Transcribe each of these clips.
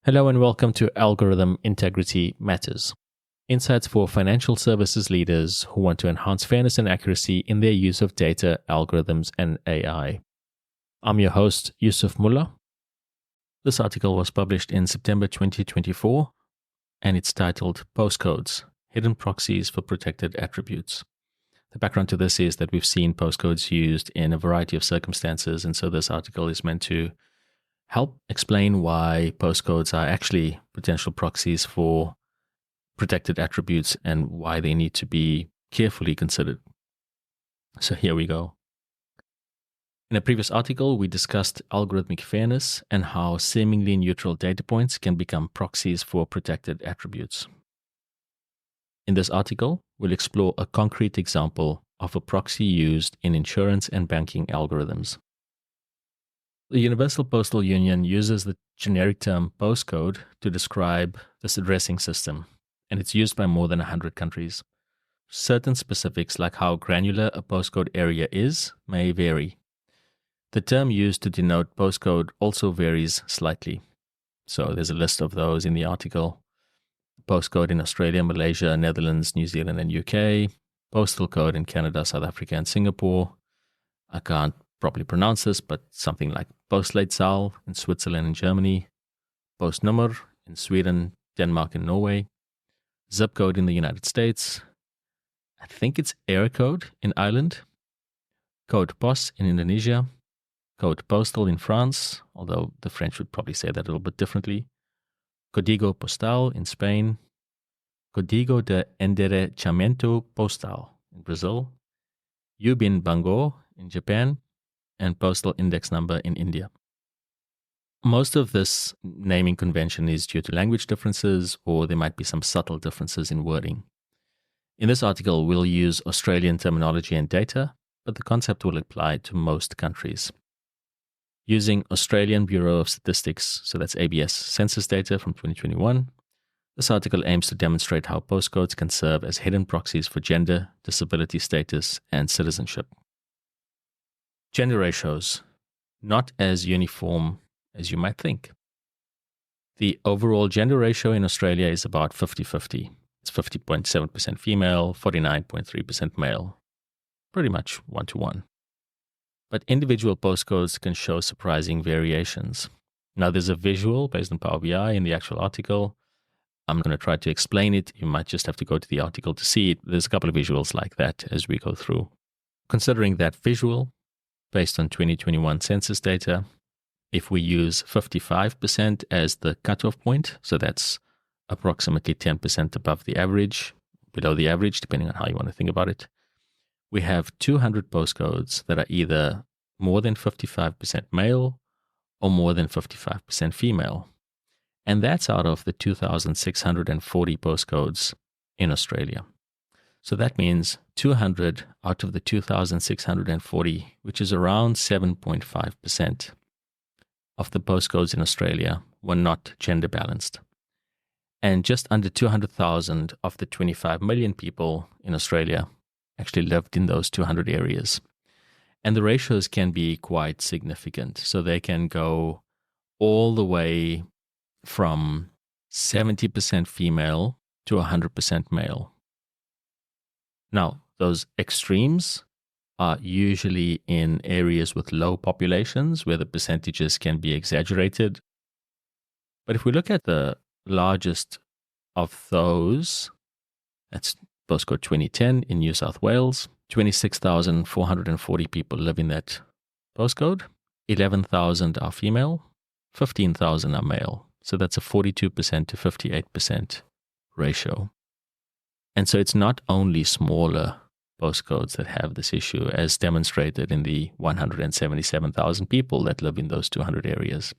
Hello and welcome to Algorithm Integrity Matters. Insights for financial services leaders who want to enhance fairness and accuracy in their use of data, algorithms, and AI. I'm your host, Yusuf Mullah. This article was published in September 2024, and it's titled Postcodes, Hidden Proxies for Protected Attributes. The background to this is that we've seen postcodes used in a variety of circumstances, and so this article is meant to help explain why postcodes are actually potential proxies for protected attributes and why they need to be carefully considered. So here we go. In a previous article, we discussed algorithmic fairness and how seemingly neutral data points can become proxies for protected attributes. In this article, we'll explore a concrete example of a proxy used in insurance and banking algorithms. The Universal Postal Union uses the generic term postcode to describe this addressing system, and it's used by more than 100 countries. Certain specifics, like how granular a postcode area is, may vary. The term used to denote postcode also varies slightly. So there's a list of those in the article. Postcode in Australia, Malaysia, Netherlands, New Zealand, and UK. Postal code in Canada, South Africa, and Singapore. I can't properly pronounce this, but something like Postleitzahl in Switzerland and Germany, Postnummer in Sweden, Denmark, and Norway, zip code in the United States, I think it's air code in Ireland, code post in Indonesia, code postal in France, although the French would probably say that a little bit differently, código postal in Spain, código de enderechamento postal in Brazil, Yubin Bango in Japan, and postal index number in India. Most of this naming convention is due to language differences, or there might be some subtle differences in wording. In this article, we'll use Australian terminology and data, but the concept will apply to most countries. Using Australian Bureau of Statistics, so that's ABS census data from 2021, this article aims to demonstrate how postcodes can serve as hidden proxies for gender, disability status, and citizenship. Gender ratios, not as uniform as you might think. The overall gender ratio in Australia is about 50-50. It's 50.7% female, 49.3% male. Pretty much 1-to-1. But individual postcodes can show surprising variations. Now there's a visual based on Power BI in the actual article. I'm going to try to explain it. You might just have to go to the article to see it. There's a couple of visuals like that as we go through. Considering that visual, based on 2021 census data, if we use 55% as the cutoff point, so that's approximately 10% above the average, below the average, depending on how you want to think about it, we have 200 postcodes that are either more than 55% male or more than 55% female. And that's out of the 2,640 postcodes in Australia. So that means 200 out of the 2,640, which is around 7.5% of the postcodes in Australia, were not gender balanced. And just under 200,000 of the 25 million people in Australia actually lived in those 200 areas. And the ratios can be quite significant. So they can go all the way from 70% female to 100% male. Now, those extremes are usually in areas with low populations where the percentages can be exaggerated. But if we look at the largest of those, that's postcode 2010 in New South Wales, 26,440 people live in that postcode, 11,000 are female, 15,000 are male. So that's a 42% to 58% ratio. And so it's not only smaller postcodes that have this issue, as demonstrated in the 177,000 people that live in those 200 areas.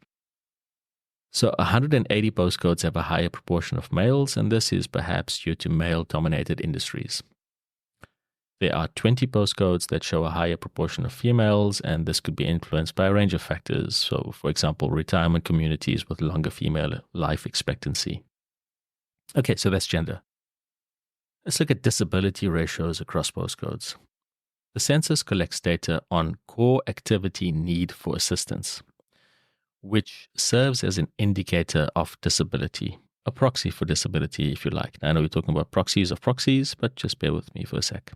So 180 postcodes have a higher proportion of males, and this is perhaps due to male-dominated industries. There are 20 postcodes that show a higher proportion of females, and this could be influenced by a range of factors. So, for example, retirement communities with longer female life expectancy. Okay, so that's gender. Let's look at disability ratios across postcodes. The census collects data on core activity need for assistance. which serves as an indicator of disability, a proxy for disability, if you like. Now, I know we're talking about proxies of proxies, but just bear with me for a sec.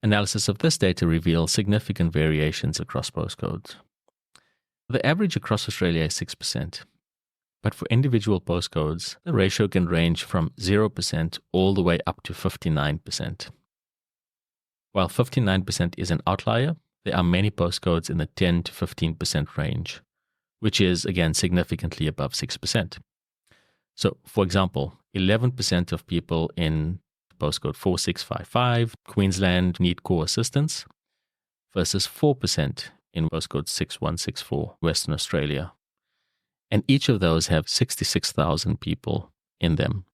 Analysis of this data reveals significant variations across postcodes. The average across Australia is 6%, but for individual postcodes, the ratio can range from 0% all the way up to 59%. While 59% is an outlier, there are many postcodes in the 10 to 15% range, which is, again, significantly above 6%. So, for example, 11% of people in postcode 4655, Queensland, need core assistance, versus 4% in postcode 6164, Western Australia. And each of those have 66,000 people in them.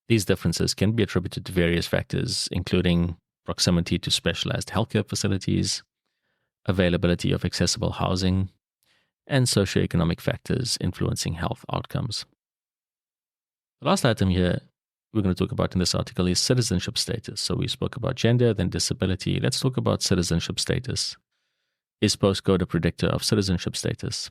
These differences can be attributed to various factors, including proximity to specialized healthcare facilities, availability of accessible housing, and socioeconomic factors influencing health outcomes. The last item here we're going to talk about in this article is citizenship status. So we spoke about gender, then disability. Let's talk about citizenship status. Is postcode a predictor of citizenship status?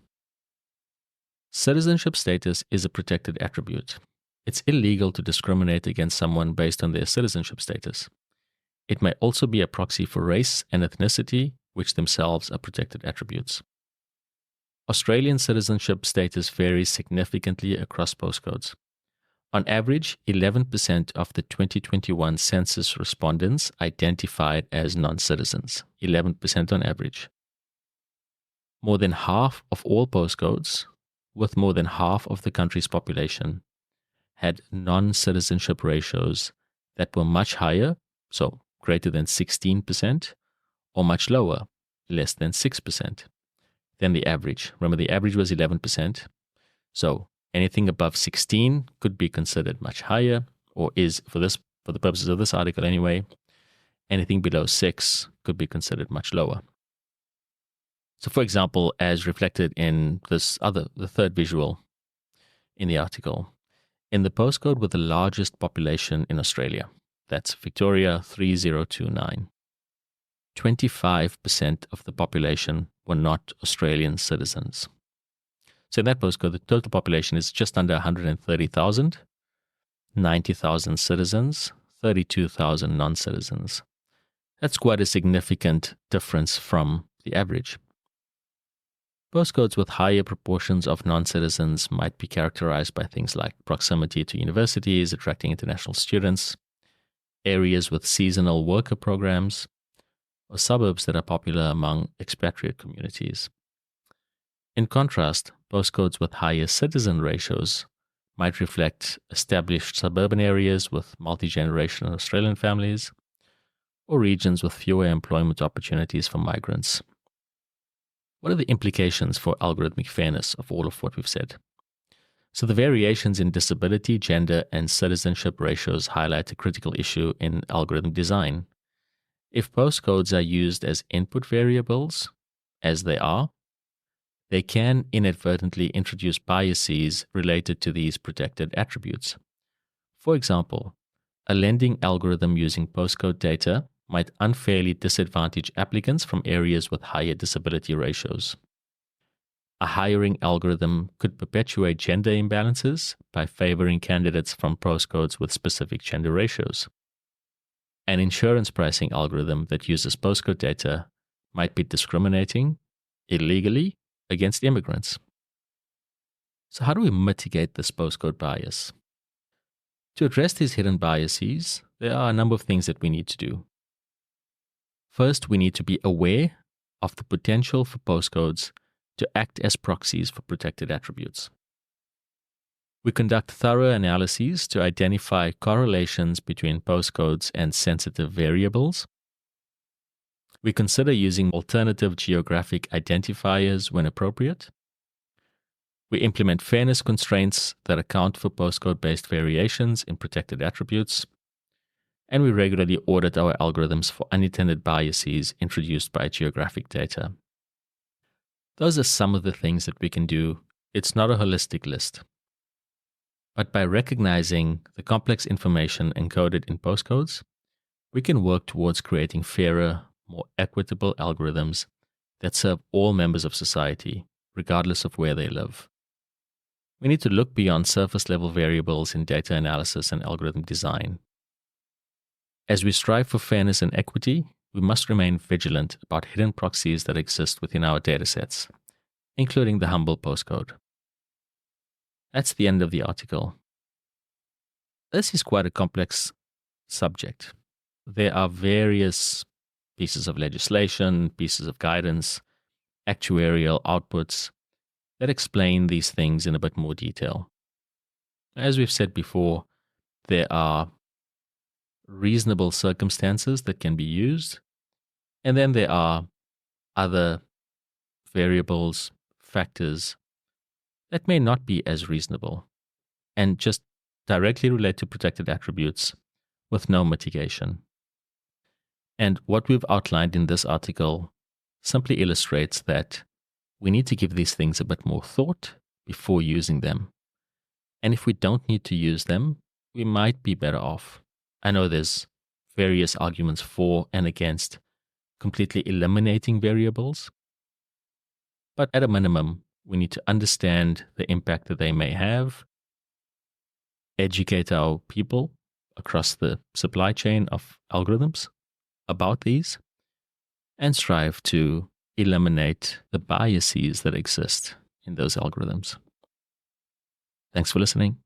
Citizenship status is a protected attribute. It's illegal to discriminate against someone based on their citizenship status. It may also be a proxy for race and ethnicity, which themselves are protected attributes. Australian citizenship status varies significantly across postcodes. On average, 11% of the 2021 census respondents identified as non-citizens. 11% on average. More than half of all postcodes, with more than half of the country's population, had non-citizenship ratios that were much higher, so greater than 16%, or much lower, less than 6%, than the average. Remember, the average was 11%, so anything above 16 could be considered much higher, or is, for the purposes of this article anyway, anything below 6 could be considered much lower. So, for example, as reflected in the third visual in the article, in the postcode with the largest population in Australia, that's Victoria 3029, 25% of the population were not Australian citizens. So in that postcode, the total population is just under 130,000, 90,000 citizens, 32,000 non-citizens. That's quite a significant difference from the average. Postcodes with higher proportions of non-citizens might be characterized by things like proximity to universities, attracting international students, areas with seasonal worker programs, or suburbs that are popular among expatriate communities. In contrast, postcodes with higher citizen ratios might reflect established suburban areas with multi-generational Australian families, or regions with fewer employment opportunities for migrants. What are the implications for algorithmic fairness of all of what we've said? So the variations in disability, gender, and citizenship ratios highlight a critical issue in algorithm design. If postcodes are used as input variables, as they are, they can inadvertently introduce biases related to these protected attributes. For example, a lending algorithm using postcode data might unfairly disadvantage applicants from areas with higher disability ratios. A hiring algorithm could perpetuate gender imbalances by favoring candidates from postcodes with specific gender ratios. An insurance pricing algorithm that uses postcode data might be discriminating illegally against immigrants. So how do we mitigate this postcode bias? To address these hidden biases, there are a number of things that we need to do. First, we need to be aware of the potential for postcodes to act as proxies for protected attributes. We conduct thorough analyses to identify correlations between postcodes and sensitive variables. We consider using alternative geographic identifiers when appropriate. We implement fairness constraints that account for postcode-based variations in protected attributes. And we regularly audit our algorithms for unintended biases introduced by geographic data. Those are some of the things that we can do. It's not a holistic list. But by recognizing the complex information encoded in postcodes, we can work towards creating fairer, more equitable algorithms that serve all members of society, regardless of where they live. We need to look beyond surface level variables in data analysis and algorithm design. As we strive for fairness and equity, we must remain vigilant about hidden proxies that exist within our datasets, including the humble postcode. That's the end of the article. This is quite a complex subject. There are various pieces of legislation, pieces of guidance, actuarial outputs that explain these things in a bit more detail. As we've said before, there are reasonable circumstances that can be used, and then there are other variables, factors that may not be as reasonable and just directly relate to protected attributes with no mitigation. And what we've outlined in this article simply illustrates that we need to give these things a bit more thought before using them. And if we don't need to use them, we might be better off. I know there's various arguments for and against completely eliminating variables, but at a minimum, we need to understand the impact that they may have, educate our people across the supply chain of algorithms about these, and strive to eliminate the biases that exist in those algorithms. Thanks for listening.